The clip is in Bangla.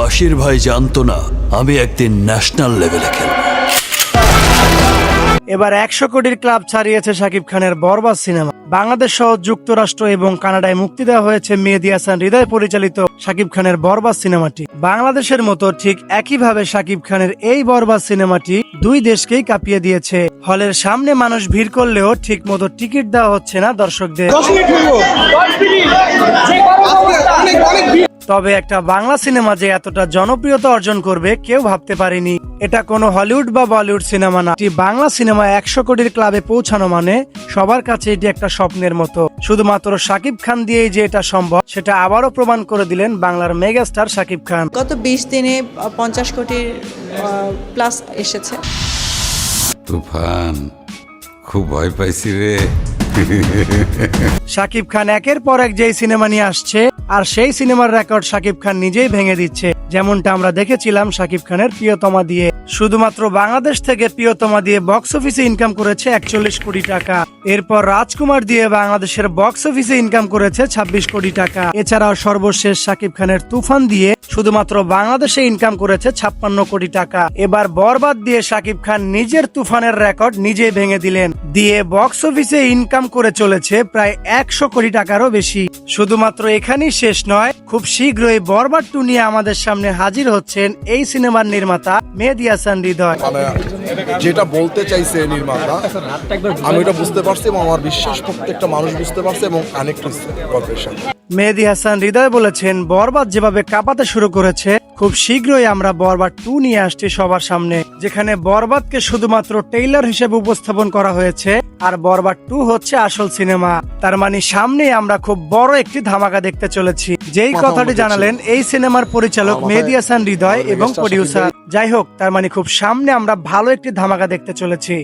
বাশির ভাই জানতো না আমি একদিন ন্যাশনাল লেভেলে খেলব। এবার 100 কোটির ক্লাব ছাড়িয়েছে শাকিব খানের বরবাদ সিনেমা। বাংলাদেশ সহ যুক্তরাষ্ট্র এবং কানাডায় মুক্তি দেওয়া হয়েছে মেহেদী হাসান হৃদয় পরিচালিত শাকিব খানের বরবাদ সিনেমাটি। বাংলাদেশের মতো ঠিক একইভাবে শাকিব খানের এই বরবাদ সিনেমাটি দুই দেশকেই কাঁপিয়ে দিয়েছে। হলের সামনে মানুষ ভিড় করলেও ঠিক মতো টিকিট দেওয়া হচ্ছে না দর্শকদের। তবে একটা বাংলা সিনেমা যে এতটা জনপ্রিয়তা অর্জন করবে কেউ ভাবতে পারেনি। এটা কোনো হলিউড বা বলিউড সিনেমা না, এটি বাংলা সিনেমা 100 কোটির ক্লাবে পৌঁছানো মানে সবার কাছে এটি একটা স্বপ্নের মতো। শুধুমাত্র শাকিব খান দিয়েই যে এটা সম্ভব সেটা আবারও প্রমাণ করে দিলেন বাংলার মেগাস্টার শাকিব খান। গত 20 দিনে 50 কোটির প্লাস এসেছে। তুফান, খুব ভয় পাইছি রে। শাকিব খান একের পর এক যেই সিনেমা নিয়ে আসছে আর সেই সিনেমার রেকর্ড শাকিব খান নিজেই ভেঙে দিচ্ছে। যেমনটা আমরা দেখেছিলাম শাকিব খানের প্রিয়তমা দিয়ে। শুধুমাত্র বাংলাদেশ থেকে প্রিয়তমা দিয়ে বক্স অফিসে ইনকাম করেছে 41 কোটি টাকা। এরপর রাজকুমার দিয়ে বাংলাদেশের বক্স অফিসে ইনকাম করেছে 26 কোটি টাকা। এছাড়াও সর্বশেষ শাকিব খানের তুফান দিয়ে শুধুমাত্র বাংলাদেশে ইনকাম করেছে 56 কোটি টাকা। এবার বরবাদ দিয়ে শাকিব খান নিজের তুফানের রেকর্ড নিজেই ভেঙে দিলেন, দিয়ে বক্স অফিসে ইনকাম করে চলেছে প্রায় 100 কোটি টাকারও বেশি। শুধুমাত্র এখানেই শেষ নয়, খুব শীঘ্রই বরবাদ 2 নিয়ে আমাদের সামনে হাজির হচ্ছেন এই সিনেমার নির্মাতা মেহেদী হাসান হৃদয়। যেটা বলতে চাইছে নির্মাতা আমি এটা বুঝতে পারছি এবং আমার বিশ্বাস প্রত্যেকটা মানুষ বুঝতে পারছে এবং কানেক্ট হচ্ছে গল্পের সাথে। মেহেদী হাসান হৃদয় বলেছেন, বরবাদ যেভাবে কাঁপাতে শুরু করেছে খুব শীঘ্রই আমরা বরবাদ 2 নিয়ে আসছি সবার সামনে, যেখানে বরবাদকে শুধুমাত্র ট্রেইলার হিসেবে উপস্থাপন করা হয়েছে আর বরবাদ 2 হচ্ছে আসল সিনেমা। তার মানে সামনে আমরা খুব বড় একটি ধামাকা দেখতে চলেছি। যেই কথাটি জানালেন এই সিনেমার পরিচালক মেহেদী হাসান হৃদয় এবং প্রডিউসার। যাই হোক, তার মানে খুব সামনে আমরা ভালো একটি ধামাকা দেখতে চলেছি।